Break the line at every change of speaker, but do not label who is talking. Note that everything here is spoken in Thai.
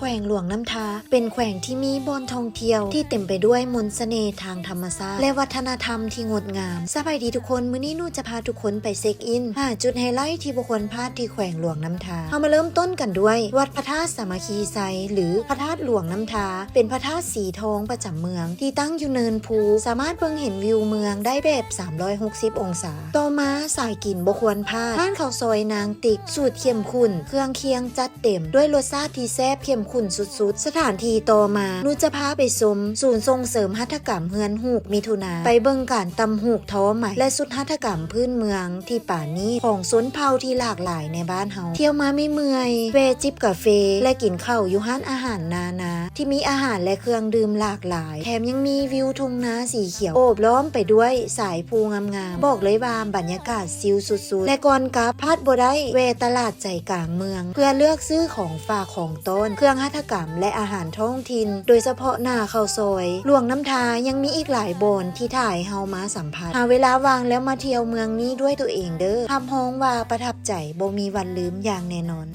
วงหลวงน้ำทาเป็นแขวงที่มีบ่อนท่องเที่ยวที่เต็มไปด้วยมนต์เสน่ห์ทางธรรมชาติและวัฒนธรรมที่งดงามสบายดีทุกคนมื้อนี้หนูจะพาทุกคนไปเช็คอิน5จุดไฮไลท์ที่บุคคลพลาดที่แขวงหลวงน้ำทาเอามาเริ่มต้นกันด้วยวัดพระธาตุสามัคคีไซหรือพระธาตุหลวงน้ำทาเป็นพระธาตุสีทองประจำเมืองที่ตั้งอยู่เนินภูสามารถเบิ่งเห็นวิวเมืองได้แบบ360องศาต่อมาสายกินบ่ควรพลาดร้านข้าวซอยนางติกสูตรเข้มข้นเครื่องเคียงจัดเต็มด้วยรสชาติที่แซ่บเข้มข้นสุดๆสถานที่ต่อมาหนูจะพาไปชมศูนย์ส่งเสริมหัตถกรรมเฮือนหูกมิถุนาไปเบิ่งการตำหูกท้อใหม่และสุดหัตถกรรมพื้นเมืองที่ป่านี้ของชนเผ่าที่หลากหลายในบ้านเฮาเที่ยวมาไม่เมื่อยแวะจิบกาแฟและกินข้าวอยู่ร้านอาหารนาที่มีอาหารและเครื่องดื่มหลากหลายแถมยังมีวิวทุ่งนาสีเขียวโอบล้อมไปด้วยสายภูงามๆบอกเลยว่าบรรยากาศซิลสุดๆและก่อนกลับพลาดบ่ได้แวะตลาดใจกลางเมืองเพื่อเลือกซื้อของฝากของต้นเครื่องหัตถกรรมและอาหารท้องถิ่นโดยเฉพาะหน้าข้าวซอยหลวงน้ำทายังมีอีกหลายบอนที่ถ่ายเฮามาสัมผัสหาเวลาว่างแล้วมาเที่ยวเมืองนี้ด้วยตัวเองเด้อทำฮ้องว่าประทับใจบ่มีวันลืมอย่างแน่นอน